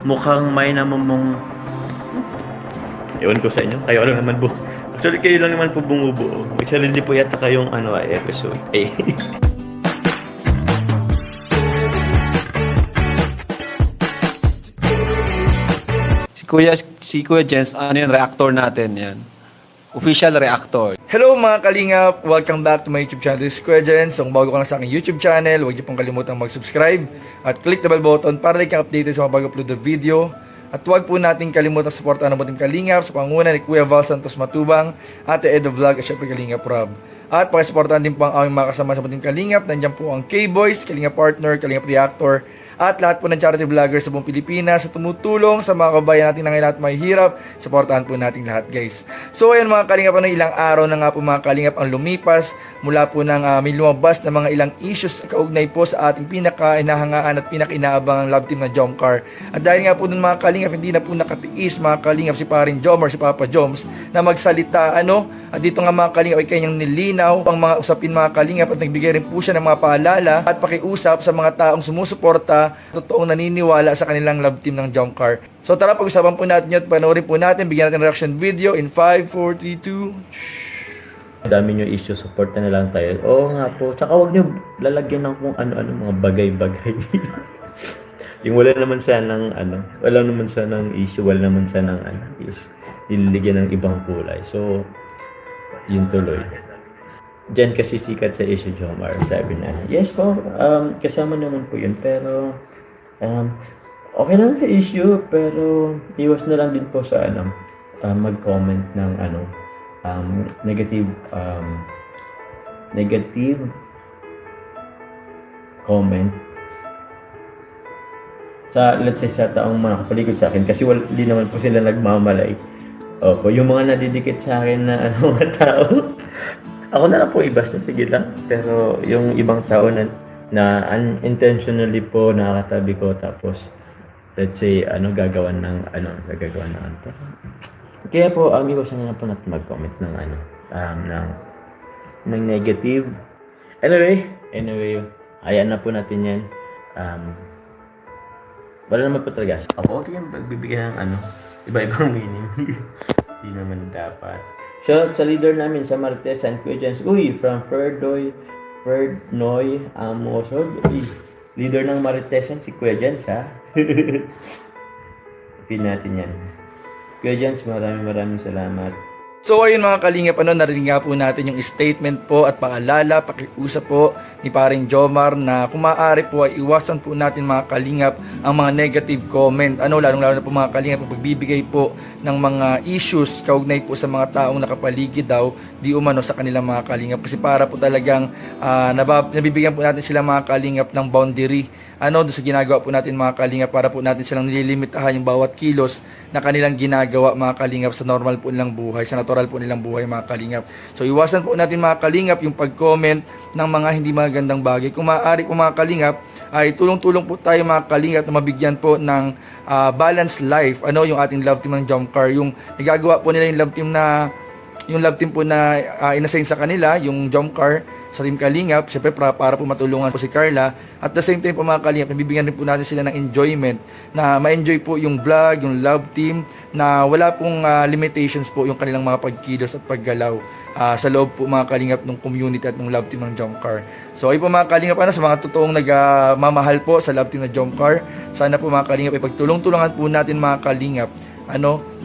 Mukhang may namumong... Ewan ko sa inyo, kayo lang naman po. Actually, kayo lang naman po bumubuo. Actually, hindi po yata kayong episode. Eh. Si Kuya Jens, ano yun, reactor natin yan. Official reactor. Hello mga kalingap! Welcome back to my YouTube channel. This is Kuya Jens. Kung bago ka na sa aking YouTube channel, huwag niyo pong kalimutan mag-subscribe at click the bell button para like ang updated sa mga bago-upload na video. At huwag po natin kalimutan suportahan ang Team Kalingap sa pangunguna ni Kuya Val Santos Matubang, Ate Edo Vlog at syempre Kalingap Rob. At pakisuportahan din po ang aming mga kasama sa Team Kalingap. Nandiyan po ang K-Boys, Kalingap Partner, Kalingap Reactor, at lahat po ng charity vloggers sa buong Pilipinas sa tumutulong sa mga kabayan natin na ngayon at may hirap. Supportahan po natin lahat, guys. So ayan mga kalingap, ilang araw na nga po mga kalingap ang lumipas mula po ng may lumabas na mga ilang issues kaugnay po sa ating pinaka-inahangaan at pinaka-inaabangang love team na Jomcar. At dahil nga po dun mga kalingap, hindi na po nakatiis mga kalingap si paring Jom or si Papa Joms na magsalita at dito nga mga kalingap ay kanyang nilinaw ang mga usapin mga kalingap at nagbigay rin po siya ng mga paalala at pakiusap sa mga taong sumusuporta, totoong naniniwala sa kanilang love team ng Jomcar. So tara, pag-usapan po natin yun at panoorin po natin, bigyan natin reaction video in 5, 4, 3, 2... Dami nyo issue, support na lang tayo. Oo nga po. Tsaka huwag nyo lalagyan ng kung ano-ano mga bagay-bagay. Yung wala naman sanang wala naman sanang issue, wala naman sanang is nililigyan ng ibang kulay. So, yun tuloy. Diyan kasi sikat sa issue, Jomar. Sabi na, yes po, kasama naman po yun. Pero, okay lang sa issue, pero iwas na lang din po sa mag-comment ng negative comment sa, let's say, sa taong mga kapaligid sa akin kasi hindi naman po sila nagmamalay. Opo, yung mga nadidikit sa akin na mga tao, ako na lang po ibasta, sige lang. Pero yung ibang tao na unintentionally po nakakatabi ko, tapos let's say gagawan ng anto. Kaya po, amigo, sana na po natin mag-comment ng ng negative. Anyway, hayaan na po natin yan. Wala naman po talaga. Ako, okay yung pagbibigyan ng iba-ibang meaning. Hindi naman dapat. Shoutout sa leader namin sa Marites and Kuya Jens. Uy, from Ferdoy, Amosod. Leader ng Marites si Kuya Jens, ha? Pin natin yan. Kuya Jens, maraming salamat. So ayun mga kalingap, narinig nga po natin yung statement po at paalala, pakiusap po ni paring Jomar na kung maaari po ay iwasan po natin mga kalingap ang mga negative comment. Lalong-lalo na po mga kalingap, pagbibigay po ng mga issues kaugnay po sa mga taong nakapaligid daw, di umano sa kanilang mga kalingap. Kasi para po talagang nabibigyan po natin sila mga kalingap ng boundary. Doon sa ginagawa po natin mga kalingap, para po natin silang nililimitahan yung bawat kilos na kanilang ginagawa mga kalingap sa normal po nilang buhay, sa natural po nilang buhay mga kalingap. So iwasan po natin mga kalingap yung pag-comment ng mga hindi magandang bagay. Kung maaari po mga kalingap, ay tulong-tulong po tayo mga kalingap na mabigyan po ng balanced life. Yung ating love team ng Jomcar, yung nagagawa po nila yung love team po na inassign sa kanila, yung Jomcar sa Team Kalingap, syempre para po matulungan po si Carla. At the same time po mga Kalingap, nabibigyan rin po natin sila ng enjoyment, na ma-enjoy po yung vlog, yung love team, na wala pong limitations po yung kanilang mga pagkilos at paggalaw sa loob po mga Kalingap ng community at ng love team ng Jomcar. So ay po mga Kalingap, sa mga totoong nagmamahal po sa love team ng Jomcar, sana po mga Kalingap ay pagtulong-tulungan po natin mga Kalingap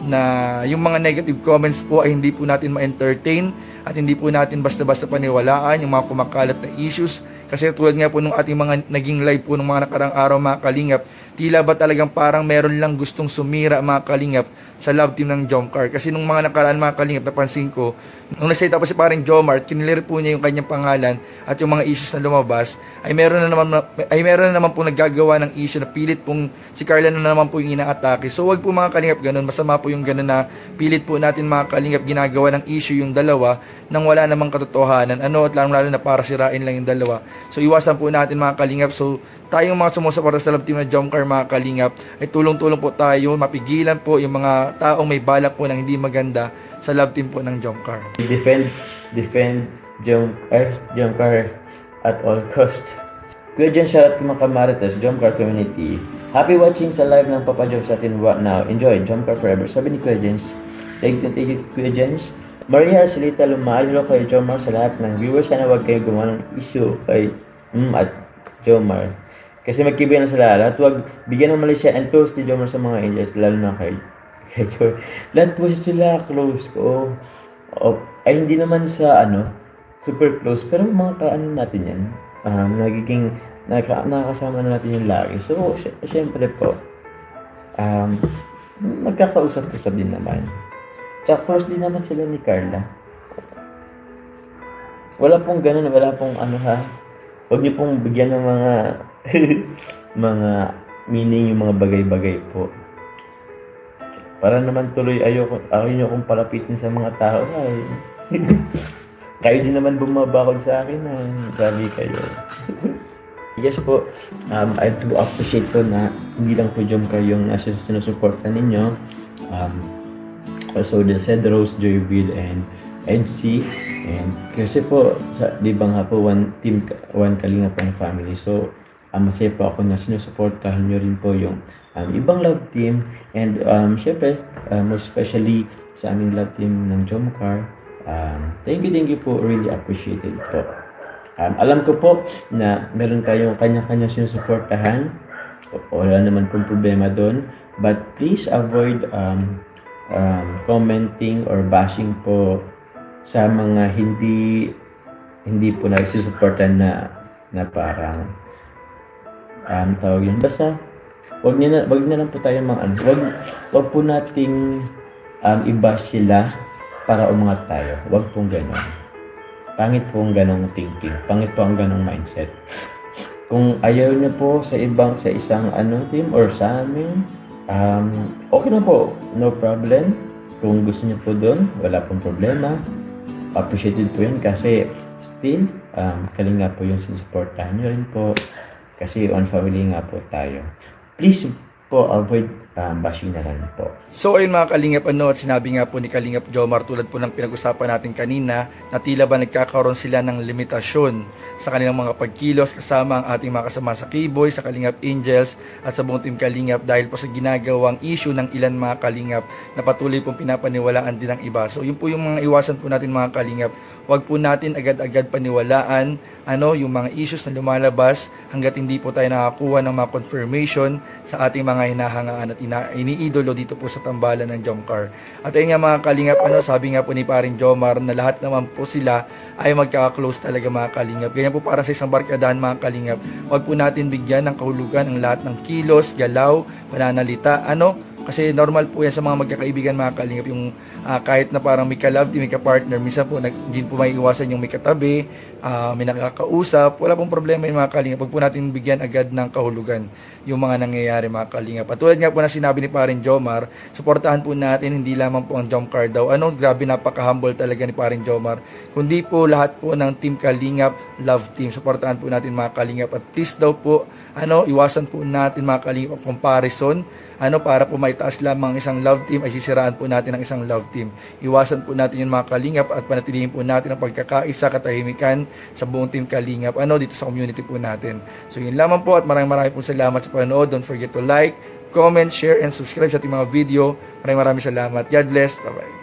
na yung mga negative comments po ay hindi po natin ma-entertain at hindi po natin basta-basta paniwalaan yung mga kumakalat na issues. Kasi tulad nga po nung ating mga naging live po nung mga nakarang araw mga Kalingap, tila ba talagang parang meron lang gustong sumira mga Kalingap sa love team ng Jomcar. Kasi nung mga nakaraan mga Kalingap, napansin ko, nung nasa tapos si paring Jomar, kinilir po niya yung kanyang pangalan at yung mga issues na lumabas, ay meron na naman po naggagawa ng issue na pilit pong si Carla na naman po yung inaatake. So wag po mga Kalingap ganun, masama po yung ganun na pilit po natin mga Kalingap ginagawa ng issue yung dalawa nang wala namang katotohanan, at lalo na para sirain lang yung dalawa. So iwasan po natin mga Kalingap. So tayong mga sumusuporta sa love team na Jomcar mga Kalingap, ay tulong-tulong po tayo, mapigilan po yung mga taong may balak po ng hindi maganda sa love team po ng Jomcar. Defend Jomcar at all cost. Kuya Jen, shoutout kay mga Marites, Jomcar community. Happy watching sa live ng Papa Job sa atin now. Enjoy. Jomcar forever. Sabi ni Kuya Jens. Thank you, Kuya Jens. Maria Arcelita Lumayo kay Jomar sa lahat ng viewers. Sana huwag kayo gumawa ng issue kay at Jomar. Kasi magkibigan na sila. Lahat huwag bigyan ng mali siya and close ni Jomar sa mga angels. Lalo na kay Jomar. Lahat po sila close ko. Ay hindi naman sa super close. Pero mga kaano natin yan. Nagiging nakakasama na natin yung lagi. So, syempre po, magkakausap-usap din naman. Tsaka close din naman sila ni Carla. Wala pong ganun, wala pong huwag niyo pong bigyan ng mga mga meaning yung mga bagay-bagay po. Para naman tuloy ayaw niyo kong palapitin sa mga tao. Ay, kayo din naman bumabakod sa akin. Grabe kayo. Yes po, I do appreciate po na hindi lang po Jomcar yung sinusuporta ninyo. Also the Cedros, Joyville, and NC. And kasi po, di ba nga po, one team, one Kalinga pong family. So, masaya po ako na sinusuportahan nyo rin po yung ibang love team. And syempre, most especially sa aming love team ng Jomcar. Thank you po, really appreciated po. Alam ko po na meron tayong kanya-kanya sinusuportahan. Wala naman pong problema doon. But please avoid commenting or bashing po sa mga hindi po nagsusuportahan na parang tawag yun. Basta wag na lang po tayo wag po nating i-bash sila para umangat tayo. Wag pong gano'n. Pangit po ang ganong thinking. Pangit po ang ganong mindset. Kung ayaw niyo po sa isang team or sa amin, okay na po. No problem. Kung gusto niyo po doon, wala pong problema. Appreciated po yun kasi still, Kalinga po yung sinusuportahan niyo rin po. Kasi on family nga po tayo. Please po avoid bashing na lang po. So ayun mga Kalingap, at sinabi nga po ni Kalingap Jomar tulad po ng pinag-usapan natin kanina na tila ba nagkakaroon sila ng limitasyon sa kanilang mga pagkilos kasama ang ating mga kasama sa K-Boy, sa Kalingap Angels at sa buong team Kalingap dahil po sa ginagawang issue ng ilan mga Kalingap na patuloy pong pinapaniwalaan din ng iba. So yun po yung mga iwasan po natin mga Kalingap. Huwag po natin agad-agad paniwalaan yung mga issues na lumalabas hanggat hindi po tayo nakakuha ng mga confirmation sa ating mga hinahangaan at iniidolo dito po sa tambalan ng Jomcar. At ayun nga mga Kalingap, sabi nga po ni paring Jomar na lahat naman po sila ay magkaka-close talaga mga Kalingap. Ganyan po para sa isang barkadahan mga Kalingap. Huwag po natin bigyan ng kahulugan ang lahat ng kilos, galaw, pananalita, kasi normal po yan sa mga magkakaibigan mga Kalingap, yung kahit na parang may ka-love team, may ka-partner, minsan po hindi po may iwasan yung may katabi, may nakakausap, wala pong problema yung mga Kalingap. Pag po natin bigyan agad ng kahulugan yung mga nangyayari mga Kalingap. At tulad nga po na sinabi ni paring Jomar, suportahan po natin hindi lamang po ang Jomcar daw. Grabe napaka-humble talaga ni paring Jomar. Kundi po lahat po ng team Kalingap, love team. Suportahan po natin mga Kalingap. At please daw po, iwasan po natin mga Kalingap ang comparison. Para po maitaas lamang isang love team ay sisiraan po natin ang isang love team. Iwasan po natin yung mga Kalingap at panatilihin po natin ang pagkakaisa, katahimikan sa buong team Kalingap dito sa community po natin. So yun lamang po at maraming po salamat sa panonood. Don't forget to like, comment, share, and subscribe sa ating mga video. Maraming salamat. God bless. Bye-bye.